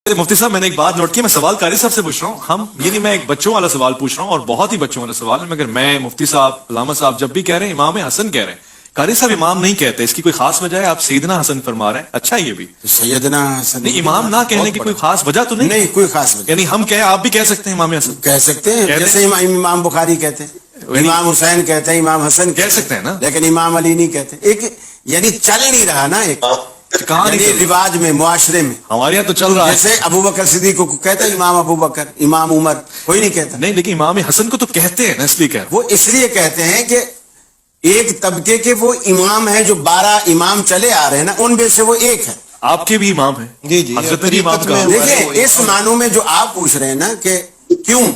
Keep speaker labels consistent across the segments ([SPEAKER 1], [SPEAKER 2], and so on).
[SPEAKER 1] مفتی صاحب میں نے ایک بات نوٹ کی, میں سوال قاری صاحب سے پوچھ رہا ہوں. ہم یعنی میں ایک بچوں والا سوال پوچھ رہا ہوں اور بہت ہی بچوں والا سوال ہے, مگر میں مفتی صاحب علامہ صاحب جب بھی کہہ رہے ہیں امام حسن کہہ رہے ہیں, قاری صاحب امام نہیں کہتے, اس کی کوئی خاص وجہ ہے؟ آپ سیدنا حسن فرما رہے ہیں, اچھا یہ بھی
[SPEAKER 2] سیدنا حسن
[SPEAKER 1] نہیں, امام نہ کہنے کی کوئی خاص وجہ تو نہیں؟
[SPEAKER 2] نہیں کوئی خاص وجہ,
[SPEAKER 1] یعنی ہم کہیں آپ بھی کہہ سکتے ہیں امام حسن
[SPEAKER 2] کہہ سکتے ہیں جیسے امام بخاری کہتے ہیں, امام حسین کہتے ہیں, امام حسن
[SPEAKER 1] کہہ سکتے ہیں نا,
[SPEAKER 2] لیکن امام علی نہیں کہتے. ایک یعنی چل نہیں رہا نا, ایک
[SPEAKER 1] کہاں
[SPEAKER 2] یعنی رواج میں, معاشرے میں
[SPEAKER 1] ہمارے یہاں تو چل رہا ہے.
[SPEAKER 2] جیسے ابو بکر صدیق کو کہتے ہیں امام ابو بکر, امام عمر, کوئی نہیں کہتا.
[SPEAKER 1] نہیں لیکن امام حسن کو تو کہتے ہیں نا, اس لیے کہہ رہا ہوں.
[SPEAKER 2] وہ اس لیے کہتے ہیں کہ ایک طبقے کے وہ امام ہیں جو 12 امام چلے آ رہے ہیں نا, ان میں سے وہ ایک ہے.
[SPEAKER 1] آپ کے بھی امام ہیں
[SPEAKER 3] جی جی,
[SPEAKER 1] حضرت علی امام کا.
[SPEAKER 2] دیکھیں اس معنوں میں جو آپ پوچھ رہے ہیں نا کہ کیوں,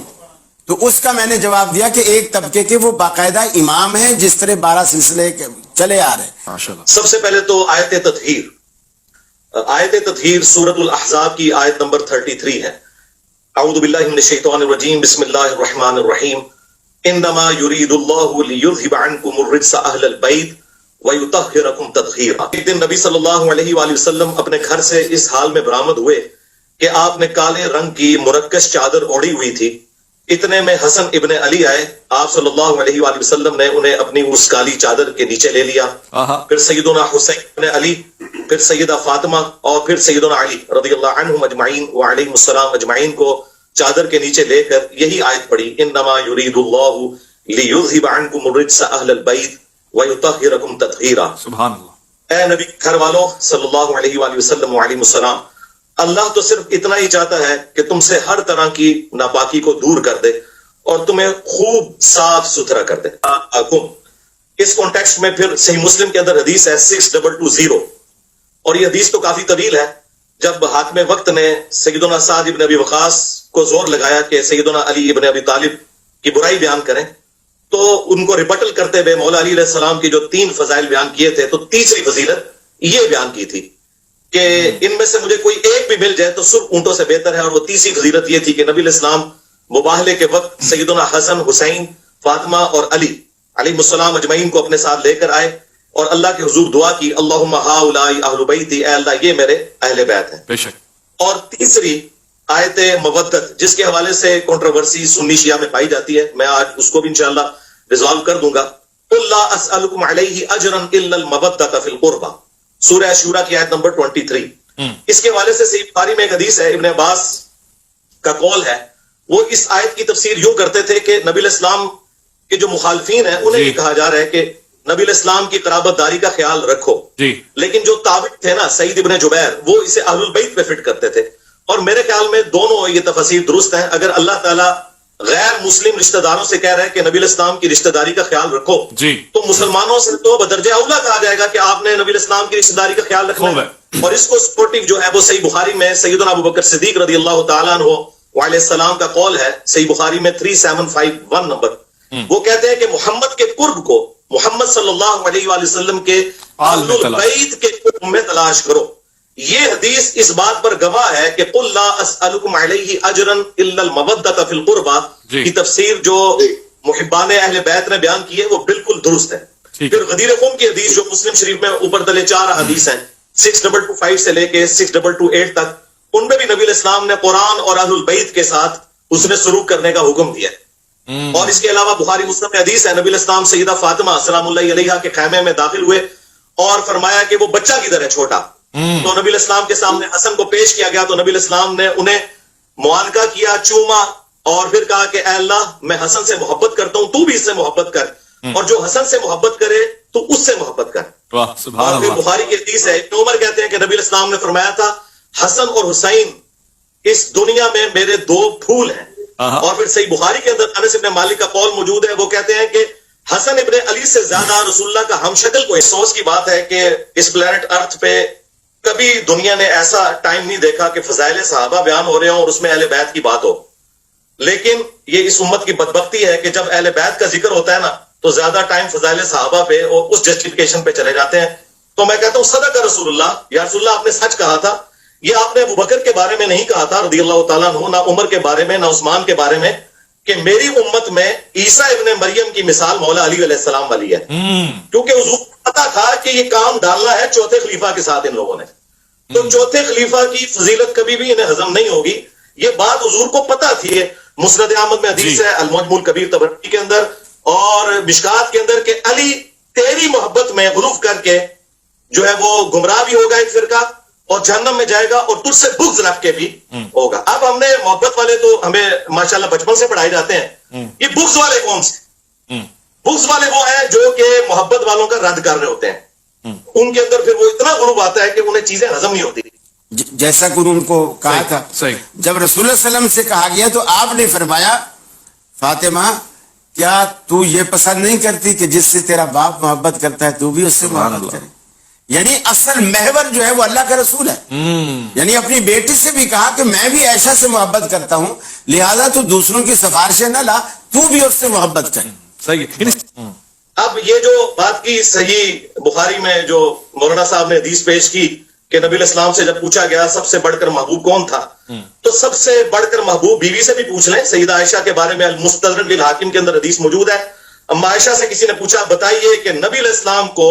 [SPEAKER 2] تو اس کا میں نے جواب دیا کہ ایک طبقے کے وہ باقاعدہ امام ہیں جس طرح 12 سلسلے چلے آ رہے ہیں.
[SPEAKER 1] ماشاءاللہ.
[SPEAKER 4] سب سے پہلے تو آیت تطہیر سورۃ الاحزاب کی آیت نمبر 33 ہے. اعوذ باللہ من الشیطان الرجیم, بسم اللہ الرحمن الرحیم, انما یرید اللہ لیذھب عنکم الرجس اہل البیت ویطہرکم تطہیرا. ایک دن نبی صلی اللہ علیہ وآلہ وسلم اپنے گھر سے اس حال میں برآمد ہوئے کہ آپ نے کالے رنگ کی مرکش چادر اوڑھی ہوئی تھی. اتنے میں حسن ابن علی آئے, آپ صلی اللہ علیہ وآلہ وسلم نے انہیں اپنی اس کالی چادر کے نیچے لے لیا. پھر سیدنا حسین ابن علی, پھر سیدہ فاطمہ اور پھر سیدنا علی رضی اللہ عنہم اجمعین وعلیہم السلام اجمعین کو چادر کے نیچے لے کر یہی آیت پڑھی, انما یرید اللہ لیذھب عنکم الرجس اہل البیت ویطہرکم تطہیرا.
[SPEAKER 1] سبحان اللہ.
[SPEAKER 4] اے نبی گھر والوں صلی اللہ علیہ وآلہ وسلم وعلیہم السلام, اللہ تو صرف اتنا ہی چاہتا ہے کہ تم سے ہر طرح کی ناپاکی کو دور کر دے اور تمہیں خوب صاف ستھرا کر دے. اس کانٹیکسٹ میں پھر صحیح مسلم کے اندر حدیث ہے 6220, اور یہ حدیث تو کافی طویل ہے. جب حاکم وقت نے سیدنا سعد ابن ابی وقاص کو زور لگایا کہ سیدنا علی ابن ابی طالب کی برائی بیان کریں, تو ان کو ریبٹل کرتے ہوئے مولا علی علیہ السلام کی جو 3 فضائل بیان کیے تھے, تو تیسری فضیلت یہ بیان کی تھی کہ ان میں سے مجھے کوئی ایک بھی مل جائے تو سرخ اونٹوں سے بہتر ہے. اور وہ تیسری فضیلت یہ تھی کہ نبی علیہ السلام مباہلے کے وقت سیدنا حسن, حسین, فاطمہ اور علی علیہ السلام اجمعین کو اپنے ساتھ لے کر آئے اور اللہ کے حضور دعا کی, اللہم ہؤلاء اہل بیتی, اے اللہ یہ میرے اہل بیت ہیں.
[SPEAKER 1] بے شک. اور
[SPEAKER 4] تیسری آیت مودت, جس کے حوالے سے کنٹروورسی سنی شیعہ میں پائی جاتی ہے, میں آج اس کو بھی انشاءاللہ ریزالو کر دوں گا. قل لا اسألکم علیہ اجرا الا المودۃ فی القربى, سورہ شورى کی آیت نمبر 23. اس کے حوالے سے صحیح بخاری میں ایک حدیث ہے, ابن عباس کا قول ہے, وہ اس آیت کی تفسیر یوں کرتے تھے کہ نبی علیہ السلام کے جو مخالفین ہیں انہیں یہ کہا جا رہا ہے کہ نبی علیہ السلام کی قرابت داری کا خیال رکھو, لیکن جو تابع تھے نا سعید ابن جبیر, وہ اسے اہل البیت پہ فٹ کرتے تھے. اور میرے خیال میں دونوں یہ تفسیر درست ہیں. اگر اللہ تعالیٰ غیر مسلم رشتہ داروں سے کہہ رہے ہیں کہ نبی علیہ السلام کی رشتہ داری کا خیال رکھو, تو مسلمانوں سے تو بدرجہ اولا کہا جائے گا کہ آپ نے نبی علیہ السلام کی رشتہ داری کا خیال رکھنا ہے. اور اس کو سپورٹنگ جو ہے وہ صحیح بخاری میں سیدنا ابو بکر صدیق رضی اللہ تعالیٰ عنہ وعلیہ السلام کا قول ہے, صحیح بخاری میں 3751 نمبر. وہ کہتے ہیں کہ محمد کے قرب کو محمد صلی اللہ علیہ وآلہ وسلم کے اہل البیت کے قرب میں تلاش کرو. یہ حدیث اس بات پر گواہ ہے کہ قل لا اسألکم علیہ اجرا الا المودۃ فی القربى کی تفسیر جو محبان اہل بیت نے بیان کی ہے وہ بالکل درست ہے. پھر غدیر قوم کی حدیث جو مسلم شریف میں اوپر تلے 4 حدیث ہیں 6225 سے لے کے 6228 تک, ان میں بھی نبی علیہ السلام نے قرآن اور اہل البیت کے ساتھ اس نے سلوک کرنے کا حکم دیا ہے. اور اس کے علاوہ بخاری مسلم میں حدیث ہے, نبی علیہ السلام سیدہ فاطمہ سلام اللہ علیہا کے خیمے میں داخل ہوئے اور فرمایا کہ وہ بچہ کدھر ہے چھوٹا. تو نبی علیہ السلام کے سامنے حسن کو پیش کیا گیا, تو نبی علیہ السلام نے انہیں معانقہ کیا, چوما, اور پھر کہا کہ اے اللہ میں حسن سے محبت کرتا ہوں, تو بھی اس سے محبت کر, اور جو حسن سے محبت کرے تو اس سے محبت کر. اور پھر بخاری کی حدیث ہے, ابن عمر کہتے ہیں کہ نبی علیہ السلام نے فرمایا تھا حسن اور حسین اس دنیا میں میرے 2 پھول ہیں. اور پھر صحیح بخاری کے اندر انس ابن مالک کا قول موجود ہے, وہ کہتے ہیں کہ حسن ابن علی سے زیادہ رسول اللہ کا ہم شکل کوئی. افسوس کی بات ہے کہ اس پلانٹ ارتھ پہ کبھی دنیا نے ایسا ٹائم نہیں دیکھا کہ فضائل صحابہ بیان ہو رہے ہوں اور اس میں اہل بیت کی بات ہو. لیکن یہ اس امت کی بدبختی ہے کہ جب اہل بیت کا ذکر ہوتا ہے نا, تو زیادہ ٹائم فضائل صحابہ پہ اور اس جسٹیفیکیشن پہ چلے جاتے ہیں. تو میں کہتا ہوں صدق رسول اللہ, یا رسول اللہ آپ نے سچ کہا تھا. یہ آپ نے ابو بکر کے بارے میں نہیں کہا تھا رضی اللہ تعالیٰ عنہ, نہ عمر کے بارے میں, نہ عثمان کے بارے میں, کہ میری امت میں عیسیٰ ابن مریم کی مثال مولا علی علیہ السلام والی ہے. کیونکہ حضور کو پتا تھا کہ یہ کام ڈالنا ہے چوتھے خلیفہ کے ساتھ ان لوگوں نے. تو چوتھے خلیفہ کی فضیلت کبھی بھی انہیں ہضم نہیں ہوگی. یہ بات حضور کو پتا تھی. مسند احمد میں حدیث ہے, المعجم الکبیر طبرانی کے اندر اور مشکات کے اندر, کہ علی تیری محبت میں غلوف کر کے جو ہے وہ گمراہ بھی ہوگا ایک فرقہ اور جہنم میں جائے گا, اور تجھ سے بغض رکھ کے بھی ہوگا. اب ہم نے محبت والے تو ہمیں ماشاءاللہ بچپن سے پڑھائے جاتے ہیں, یہ بغض والے کون سے؟ بغض والے وہ ہیں جو کہ محبت والوں کا رد کر رہے ہوتے ہیں. ان کے اندر پھر وہ اتنا غلوب آتا ہے کہ انہیں چیزیں ہضم نہیں ہوتی.
[SPEAKER 2] جیسا کہ ان کو کہا تھا, جب رسول اللہ صلی اللہ علیہ وسلم سے کہا گیا تو آپ نے فرمایا, فاطمہ کیا تو یہ پسند نہیں کرتی کہ جس سے تیرا باپ محبت کرتا ہے تو بھی اس سے محبت کرے؟ یعنی اصل محور جو ہے وہ اللہ کا رسول ہے. یعنی اپنی بیٹی سے بھی کہا کہ میں بھی عائشہ سے محبت کرتا ہوں, لہذا تو دوسروں کی سفارشیں نہ لا, تو بھی اس سے محبت کر.
[SPEAKER 1] صحیح.
[SPEAKER 4] اب یہ جو بات کی صحیح بخاری میں جو مولانا صاحب نے حدیث پیش کی کہ نبی علیہ السلام سے جب پوچھا گیا سب سے بڑھ کر محبوب کون تھا, تو سب سے بڑھ کر محبوب بیوی سے بھی پوچھ لیں. سیدہ عائشہ کے بارے میں المستدرک للحاکم کے اندر حدیث موجود ہے. اما عائشہ سے کسی نے پوچھا بتائیے کہ نبی علیہ السلام کو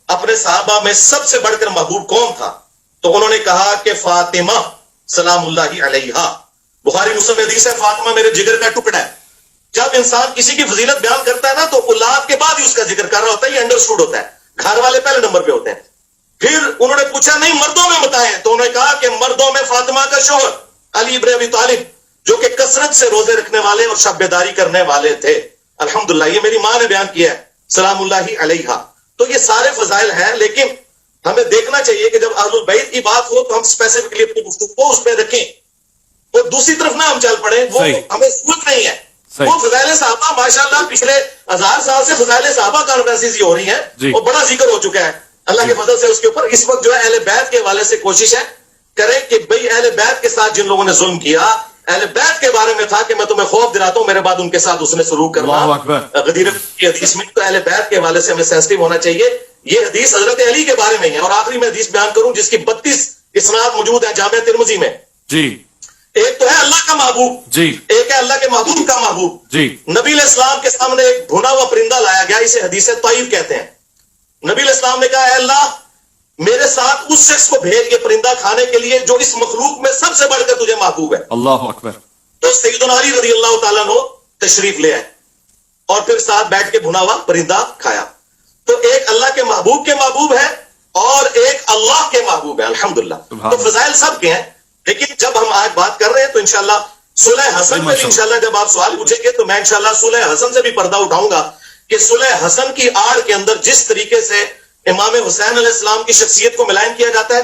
[SPEAKER 4] اپنے صحابہ میں سب سے بڑھ کر محبوب کون تھا, تو انہوں نے کہا کہ فاطمہ سلام اللہ علیہا. بخاری مسلم حدیث ہے, فاطمہ میرے جگر کا ٹکڑا ہے. جب انسان کسی کی فضیلت بیان کرتا ہے نا تو اولاد کے بعد ہی اس کا ذکر کر رہا ہوتا ہے, یہ انڈرسٹوڈ ہوتا ہے. گھر والے پہلے نمبر پہ ہوتے ہیں. پھر انہوں نے پوچھا نہیں مردوں میں بتائیں, تو انہوں نے کہا کہ مردوں میں فاطمہ کا شوہر علی ابن ابی طالب جو کہ کثرت سے روزے رکھنے والے اور شب بیداری کرنے والے تھے. الحمدللہ یہ میری ماں نے بیان کیا ہے, سلام اللہ علیہا. تو یہ سارے فضائل ہیں, لیکن ہمیں دیکھنا چاہیے کہ جب اہل البیت کی بات ہو تو ہم اسپیسیفکلی اپنی گفتگو کو اس پہ رکھیں, اور دوسری طرف نہ ہم چل پڑیں, وہ ہمیں ضرورت نہیں ہے. وہ فضائل صحابہ ماشاءاللہ پچھلے 1000 سال سے فضائل صحابہ کانفرنسز ہو رہی ہیں اور بڑا ذکر ہو چکا ہے اللہ کے فضل سے اس کے اوپر. اس وقت جو ہے اہل بیت کے حوالے سے کوشش ہے کریں کہ بھئی اہل بیت کے ساتھ جن لوگوں نے ظلم کیا, اہل بیت کے بارے میں تھا کہ میں تمہیں خوف دلاتا ہوں, میرے بعد ان کے ساتھ اس نے سلوک کرنا غدیر کی حدیث میں, تو اہل بیت کے حوالے سے ہمیں سینسٹیو ہونا چاہیے. یہ حدیث حضرت علی کے بارے میں ہے. اور آخری میں حدیث بیان کروں جس کی 32 اسناد موجود ہیں جامع ترمذی میں.
[SPEAKER 1] جی
[SPEAKER 4] ایک تو ہے اللہ کا محبوب,
[SPEAKER 1] جی
[SPEAKER 4] ایک ہے اللہ کے محبوب کا محبوب.
[SPEAKER 1] جی
[SPEAKER 4] نبی علیہ السلام کے سامنے ایک بھونا ہوا پرندہ لایا گیا, اسے حدیث طائر کہتے ہیں. نبی علیہ السلام نے کہا اے اللہ میرے ساتھ اس شخص کو بھیج یہ پرندہ کھانے کے لیے جو اس مخلوق میں سب سے بڑھ کر تجھے محبوب ہے.
[SPEAKER 1] اللہ اکبر.
[SPEAKER 4] تو سیدنا علی رضی اللہ تعالیٰ عنہ تشریف لے آئے اور پھر ساتھ بیٹھ کے بھنا ہوا پرندہ کھایا. تو ایک اللہ کے محبوب ہے اور ایک اللہ کے محبوب ہے. الحمدللہ. تو فضائل سب کے ہیں, لیکن جب ہم آج بات کر رہے ہیں تو انشاءاللہ صلح حسن میں بھی انشاءاللہ جب آپ سوال پوچھیں گے تو میں انشاءاللہ صلح حسن سے بھی پردہ اٹھاؤں گا کہ صلح حسن کی آڑ کے اندر جس طریقے سے امام حسین علیہ السلام کی شخصیت کو ملائن کیا جاتا ہے,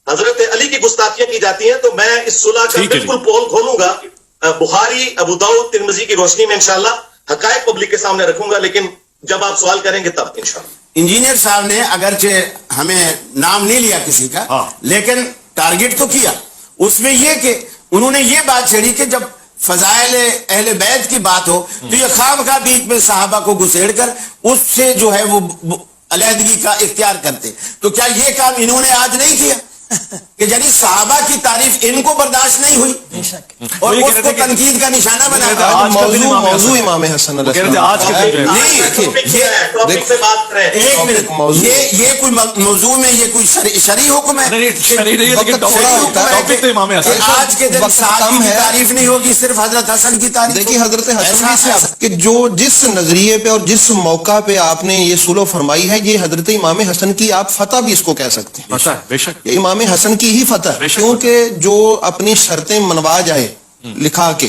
[SPEAKER 4] حضرت علی کی گستاخیاں کی جاتی ہیں, تو میں اس صلح کا بالکل پول کھولوں گا بخاری, ابو داؤد, ترمذی کی روشنی میں انشاءاللہ حقائق پبلک کے سامنے رکھوں گا, لیکن جب آپ سوال کریں گے تب انشاءاللہ.
[SPEAKER 2] انجینئر صاحب نے اگرچہ ہمیں نام نہیں لیا کسی کا, لیکن ٹارگٹ تو کیا. اس میں یہ کہ انہوں نے یہ بات چھیڑی کہ جب فضائل اہل بیت کی بات ہو تو یہ خواہ بیچ میں صحابہ کو گسیڑ کر اس سے جو ہے وہ علیحدگی کا اختیار کرتے. تو کیا یہ کام انہوں نے آج نہیں کیا کہ یعنی صحابہ کی تعریف ان کو برداشت نہیں ہوئی اور اس کو تنقید کا نشانہ بنا.
[SPEAKER 3] موضوع امام حسن علیہ السلام
[SPEAKER 2] یہ کوئی موضوع میں یہ کوئی شرعی حکم ہے, آج کے دن صحابہ کی تعریف نہیں ہوگی, صرف حضرت حسن کی تعریف.
[SPEAKER 3] دیکھیے حضرت حسن کہ جو جس نظریے پہ اور جس موقع پہ آپ نے یہ سلو فرمائی ہے, یہ حضرت امام حسن کی آپ فتح بھی اس کو کہہ سکتے ہیں.
[SPEAKER 1] بے شک
[SPEAKER 3] یہ امام حسن کی ہی فتح, کیونکہ جو اپنی شرطیں منوا جائے لکھا کے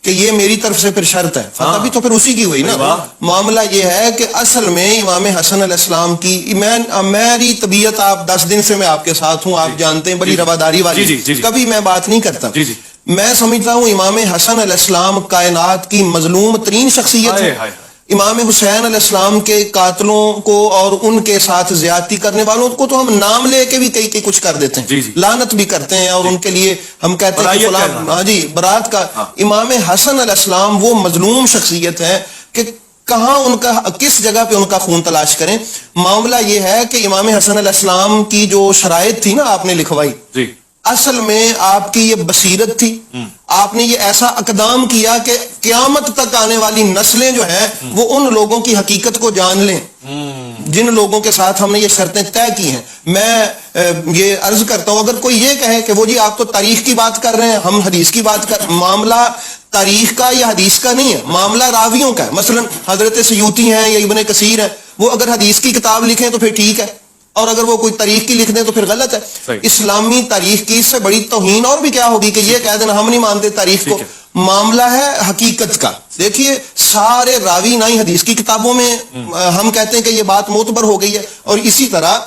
[SPEAKER 3] کہ یہ میری طرف سے پھر شرط ہے, فتح بھی تو پھر اسی کی ہوئی نا. معاملہ یہ ہے کہ اصل میں امام حسن علیہ السلام کی میری طبیعت, آپ 10 دن سے میں آپ کے ساتھ ہوں, آپ جانتے ہیں بڑی رواداری والی, کبھی میں بات نہیں کرتا. میں سمجھتا ہوں امام حسن علیہ السلام کائنات کی مظلوم ترین شخصیت ہے. امام حسین علیہ السلام کے قاتلوں کو اور ان کے ساتھ زیادتی کرنے والوں کو تو ہم نام لے کے بھی کئی کچھ کر دیتے ہیں, لعنت بھی کرتے ہیں, اور ان کے لیے ہم کہتے ہیں ہاں جی برات کا. امام حسن علیہ السلام وہ مظلوم شخصیت ہے کہ کہاں ان کا, کس جگہ پہ ان کا خون تلاش کریں. معاملہ یہ ہے کہ امام حسن علیہ السلام کی جو شرائط تھی نا آپ نے لکھوائی, اصل میں آپ کی یہ بصیرت تھی, آپ نے یہ ایسا اقدام کیا کہ قیامت تک آنے والی نسلیں جو ہیں وہ ان لوگوں کی حقیقت کو جان لیں جن لوگوں کے ساتھ ہم نے یہ شرطیں طے کی ہیں. میں یہ عرض کرتا ہوں, اگر کوئی یہ کہے کہ وہ جی آپ تو تاریخ کی بات کر رہے ہیں, ہم حدیث کی بات کر, معاملہ تاریخ کا یا حدیث کا نہیں ہے, معاملہ راویوں کا ہے. مثلا حضرت سیوطی ہیں یا ابن کثیر ہیں, وہ اگر حدیث کی کتاب لکھیں تو پھر ٹھیک ہے, اور اگر وہ کوئی تاریخ کی لکھ دیں تو پھر غلط ہے. اسلامی تاریخ کی اس سے بڑی توہین اور بھی کیا ہوگی کہ یہ کہہ دینا ہم نہیں مانتے تاریخ کو. معاملہ ہے حقیقت کا. دیکھیے سارے راوی نہ ہی حدیث کی کتابوں میں ہم کہتے ہیں کہ یہ بات معتبر ہو گئی ہے, اور اسی طرح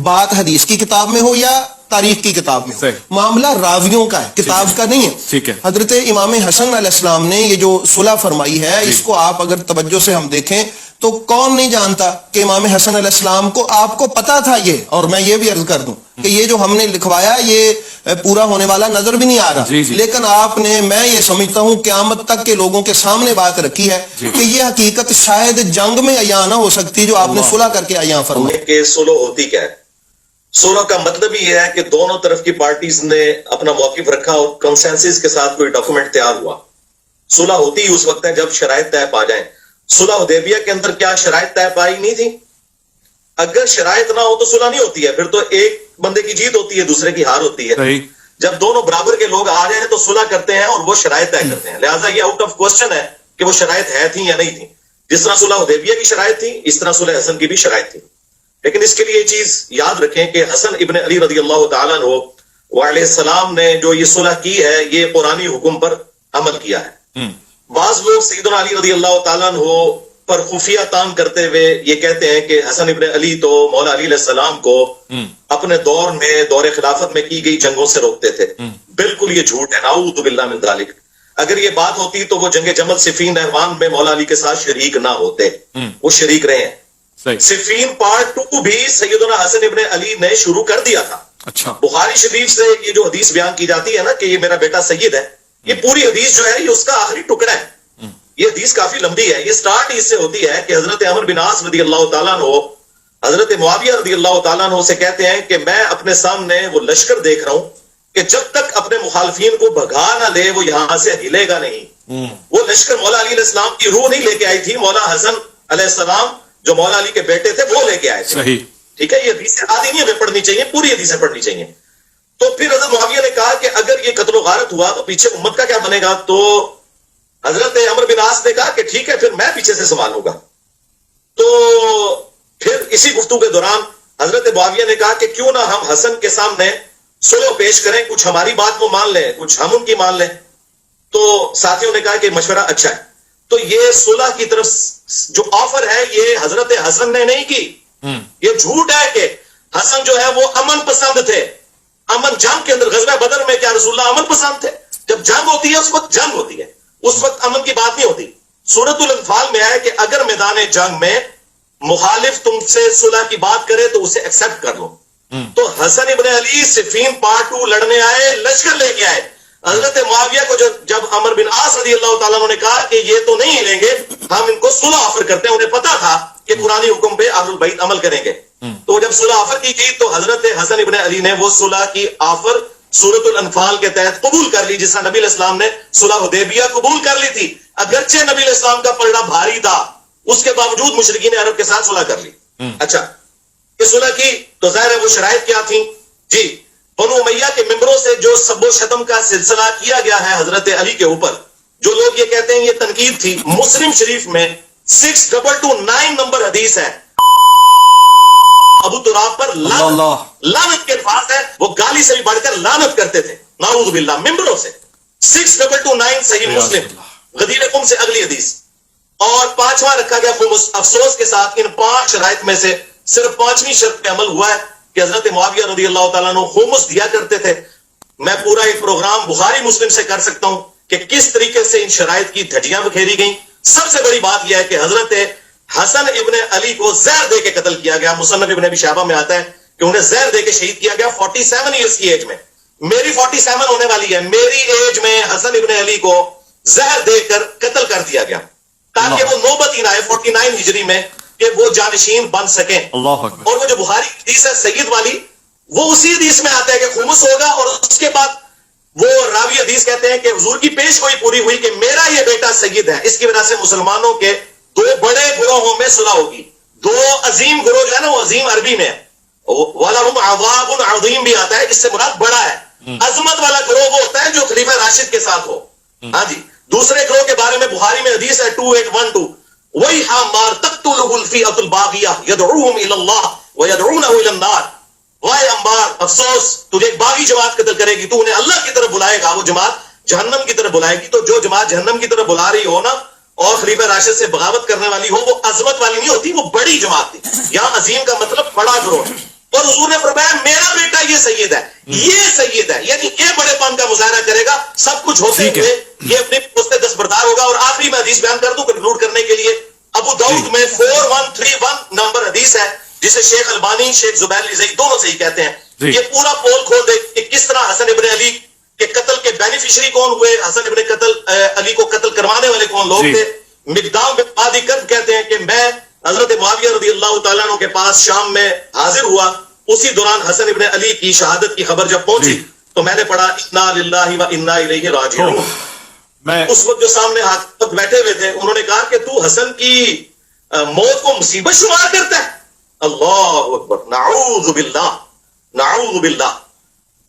[SPEAKER 3] بات حدیث کی کتاب میں ہو یا تاریخ کی کتاب میں ہو, معاملہ راویوں کا ہے, کتاب کا نہیں ہے. حضرت امام حسن علیہ السلام نے یہ جو صلح فرمائی ہے, اس کو آپ اگر توجہ سے ہم دیکھیں تو کون نہیں جانتا کہ امام حسن علیہ السلام کو, آپ کو پتا تھا یہ, اور میں یہ بھی عرض کر دوں کہ یہ جو ہم نے لکھوایا یہ پورا ہونے والا نظر بھی نہیں آ رہا, لیکن آپ نے, میں یہ سمجھتا ہوں قیامت تک کے لوگوں کے سامنے بات رکھی ہے کہ یہ حقیقت شاید جنگ میں عیاں نہ ہو سکتی جو آپ نے صلح کر کے عیاں فرمائی.
[SPEAKER 4] کہ صلح ہوتی کیا ہے؟ صلح کا مطلب یہ ہے کہ دونوں طرف کی پارٹیز نے اپنا موقف رکھا اور کنسنسس کے ساتھ کوئی ڈاکومنٹ تیار ہوا. صلح ہوتی ہی اس وقت ہے جب شرائط طے پا جائیں. صلح حدیبیہ کے اندر کیا شرائط طے پائی نہیں تھی؟ اگر شرائط نہ ہو تو صلح نہیں ہوتی ہے, پھر تو ایک بندے کی جیت ہوتی ہے دوسرے کی ہار ہوتی ہے. جب دونوں برابر کے لوگ آ جائیں تو صلح کرتے ہیں اور وہ شرائط طے کرتے ہیں. لہٰذا یہ آؤٹ آف کوشچن ہے کہ وہ شرائط ہے تھی یا نہیں تھی. جس طرح صلح حدیبیہ کی شرائط تھی اس طرح صلح حسن کی بھی شرائط تھی. لیکن اس کے لیے یہ چیز یاد رکھیں کہ حسن ابن علی رضی اللہ تعالیٰ عنہ علیہ السلام نے جو یہ صلح کی ہے یہ قرآنی حکم پر عمل کیا ہے. بعض لوگ سیدنا علی رضی اللہ تعالیٰ عنہ پر خفیہ تان کرتے ہوئے یہ کہتے ہیں کہ حسن ابن علی تو مولا علی علیہ السلام کو اپنے دور میں, دور خلافت میں کی گئی جنگوں سے روکتے تھے. بالکل یہ جھوٹ ہے, نعوذ باللہ من ذالک. اگر یہ بات ہوتی تو وہ جنگ جمل صفین نہروان میں مولا علی کے ساتھ شریک نہ ہوتے, وہ شریک رہے ہیں. صفین پارٹ 2 بھی سیدنا حسن ابن علی نے شروع کر دیا تھا. بخاری شریف سے یہ جو حدیث بیان کی جاتی ہے نا کہ یہ میرا بیٹا سید ہے, یہ پوری حدیث جو ہے یہ اس کا آخری ٹکڑا ہے. یہ حدیث کافی لمبی ہے. یہ سٹارٹ اس سے ہوتی ہے کہ حضرت عمر بن عاص رضی اللہ تعالیٰ عنہ حضرت معاویہ رضی اللہ تعالیٰ عنہ سے کہتے ہیں کہ میں اپنے سامنے وہ لشکر دیکھ رہا ہوں کہ جب تک اپنے مخالفین کو بھگا نہ لے وہ یہاں سے ہلے گا نہیں. وہ لشکر مولا علی علیہ السلام کی روح نہیں لے کے آئی تھی, مولا حسن علیہ السلام جو مولا علی کے بیٹے تھے وہ لے کے آئے تھے. ٹھیک ہے, یہ حدیثیں آدھی نہیں ہمیں پڑھنی چاہیے, پوری حدیثیں پڑھنی چاہیے. تو پھر حضرت معاویہ نے کہا کہ اگر یہ قتل و غارت ہوا تو پیچھے امت کا کیا بنے گا؟ تو حضرت عمر بن عاص نے کہا کہ ٹھیک ہے پھر میں پیچھے سے سنبھالوں گا. تو پھر اسی گفتگو کے دوران حضرت معاویہ نے کہا کہ کیوں نہ ہم حسن کے سامنے صلح پیش کریں, کچھ ہماری بات کو مان لیں کچھ ہم ان کی مان لیں. تو ساتھیوں نے کہا کہ مشورہ اچھا ہے. تو یہ صلح کی طرف جو آفر ہے یہ حضرت حسن نے نہیں کی. یہ جھوٹ ہے کہ حسن جو ہے وہ امن پسند تھے. امن جنگ کے اندر غزوہ بدر میں کیا رسول اللہ امن پسند تھے؟ جب جنگ ہوتی ہے اس وقت جنگ ہوتی ہے, اس وقت امن کی بات نہیں ہوتی. سورۃ الانفال میں آیا کہ اگر میدان جنگ میں مخالف تم سے صلح کی بات کرے تو اسے ایکسپٹ کر لو. تو حسن ابن علی صفین پارٹ 2 لڑنے آئے, لشکر لے کے آئے. حضرت معاویہ کو جب عمر بن عاص رضی اللہ تعالیٰ عنہ نے کہا کہ یہ تو نہیں ہلیں گے, ہم ان کو صلح آفر کرتے ہیں, انہیں پتا تھا کہ قرآنی حکم پہ اہل البیت عمل کریں گے. تو جب صلح آفر کی گئی تو حضرت حسن ابن علی نے وہ صلح کی آفر سورۃ الانفال کے تحت قبول کر لی, جس طرح نبی علیہ السلام نے صلح حدیبیہ قبول کر لی تھی. اگرچہ نبی علیہ السلام کا پلڑا بھاری تھا اس کے باوجود مشرکین عرب کے ساتھ صلح کر لی. اچھا, یہ صلح کی تو ظاہر ہے وہ شرائط کیا تھیں؟ جی, بنو امیہ کے ممبروں سے جو سب و شتم کا سلسلہ کیا گیا ہے حضرت علی کے اوپر, جو لوگ یہ کہتے ہیں یہ تنقید تھی, مسلم شریف میں 6229 نمبر حدیث ہے. ابو تراب پر لعنت کے الفاظ ہے, وہ گالی سے بھی بڑھ کر لعنت کرتے تھے نعوذ باللہ ممبروں سے. 6229 صحیح مسلم, غدیر قم سے اگلی حدیث. اور 5واں رکھا گیا خمس. افسوس کے ساتھ ان 5 شرائط میں سے صرف 5ویں شرط پہ عمل ہوا ہے کہ حضرت معاویہ رضی اللہ تعالیٰ عنہ خمس دیا کرتے تھے. میں پورا ایک پروگرام بخاری مسلم سے کر سکتا ہوں کہ کس طریقے سے ان شرائط کی دھجیاں بکھیری گئیں. سب سے بڑی بات یہ ہے کہ حضرت حسن ابن علی کو زہر دے کے قتل کیا گیا. مصنف ابن ابی شیبہ میں آتا ہے کہ انہیں زہر دے کے شہید کیا گیا 47 ایئرز کی ایج میں. میری 47 ہونے والی ہے, میری ایج میں حسن ابن علی کو زہر دے کر قتل کر دیا گیا تاکہ وہ نوبت ہی نہ آئے 49 ہجری میں کہ وہ جانشین بن سکیں. اور وہ جو بخاری حدیث ہے سید والی, وہ اسی حدیث میں آتا ہے کہ خمس ہوگا، اور اس کے بعد وہ راوی حدیث کہتے ہیں کہ حضور کی پیش گوئی پوری ہوئی کہ میرا یہ بیٹا سید ہے. اس کی وجہ سے مسلمانوں کے دو بڑے گروہوں میں صلح ہوگی. دو عظیم گروہ جو ہے نا، وہ عظیم عربی میں وَلَهُمْ عَذَابٌ عَظِيمٌ بھی آتا ہے، اس سے مراد بڑا ہے. عظمت والا گروہ وہ ہوتا ہے جو خلیفہ راشد کے ساتھ ہو. ہاں جی. دوسرے گروہ کے بارے میں بخاری میں حدیث ہے 2812 وَيْحَا مَارْ تَقْتُلُهُ الْفِئَةُ الْبَاغِيَةُ يَدْعُوهُمْ إِلَى اللَّهِ وَيَدْعُونَهُ إِلَى النَّارِ. وائے انبار، افسوس، تجھے ایک باغی جماعت قتل کرے گی، تو انہیں اللہ کی طرف بلائے گا، وہ جماعت جہنم کی طرف بلائے گی. تو جو جماعت جہنم کی طرف بلا رہی ہو نا اور خلیفہ راشد سے بغاوت کرنے والی ہو، وہ عظمت والی نہیں ہوتی، وہ بڑی جماعت تھی. یہاں عظیم کا مطلب بڑا گروہ. اور حضور نے فرمایا میرا بیٹا یہ سید ہے، یہ سید ہے، یعنی یہ بڑے پن کا مظاہرہ کرے گا. سب کچھ ہوتے ہوئے یہ اپنے پوستے دستبردار ہوگا. اور آخری میں حدیث بیان کر دوں کنکلوڈ کرنے کے لیے. ابو داؤد میں 4131 نمبر حدیث ہے، جسے شیخ البانی، شیخ زبیر الزئی دونوں سے ہی کہتے ہیں. یہ پورا پول کھول دے کہ کس طرح حسن ابن علی کے قتل کے بینیفیشری کون ہوئے، حسن ابن علی کو قتل کروانے والے کون لوگ تھے. مقدام بن معدی کرب کہتے ہیں کہ میں حضرت معاویہ رضی اللہ تعالیٰ عنہ کے پاس شام میں حاضر ہوا. اسی دوران حسن ابن علی کی شہادت کی خبر جب پہنچی تو میں نے پڑھا انا للہ و انا الیہ راجعون. اس وقت جو سامنے ہاتھ بیٹھے ہوئے تھے انہوں نے کہا کہ تو حسن کی موت کو مصیبت شمار کرتا ہے. اللہ اکبر، نعوذ باللہ نعوذ باللہ.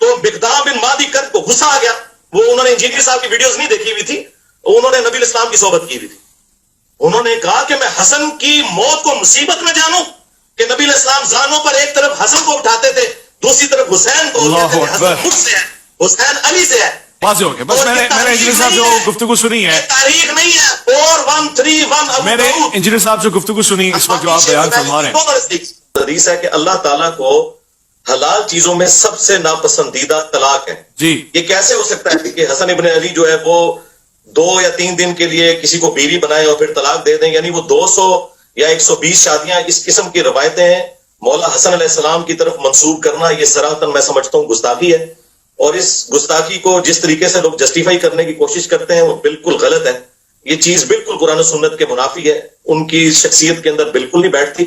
[SPEAKER 4] تو مقدام بن معدی کرب کو غصہ آ گیا. وہ انہوں نے انجینئر صاحب کی ویڈیوز نہیں دیکھی ہوئی تھی، انہوں نے نبی اسلام کی صحبت کی ہوئی تھی. انہوں نے کہا کہ میں حسن کی موت کو مصیبت میں جانوں کہ نبی اسلام زانوں پر ایک طرف حسن کو اٹھاتے تھے، دوسری طرف حسین کو کہتے تھے حسن خود سے ہے، حسین علی سے ہے.
[SPEAKER 1] واضح ہو گیا. بس میں نے انجینئر صاحب جو گفتگو سنی ہے،
[SPEAKER 4] تاریخ نہیں ہے. 4131
[SPEAKER 1] میں نے انجینئر صاحب جو گفتگو سنی اس وقت جو آپ بیان فرما رہے ہیں،
[SPEAKER 4] حدیث ہے کہ اللہ تعالیٰ کو حلال چیزوں میں سب سے ناپسندیدہ طلاق ہے.
[SPEAKER 1] جی
[SPEAKER 4] یہ کیسے ہو سکتا ہے کہ حسن ابن علی جو ہے وہ 2 یا 3 دن کے لیے کسی کو بیوی بنائے اور پھر طلاق دے دیں؟ یعنی وہ 200 یا 120 شادیاں، اس قسم کی روایتیں ہیں مولا حسن علیہ السلام کی طرف منسوب کرنا، یہ صراحتاً میں سمجھتا ہوں گستاخی ہے. اور اس گستاخی کو جس طریقے سے لوگ جسٹیفائی کرنے کی کوشش کرتے ہیں وہ بالکل غلط ہے. یہ چیز بالکل قرآن و سنت کے منافی ہے، ان کی شخصیت کے اندر بالکل نہیں بیٹھتی.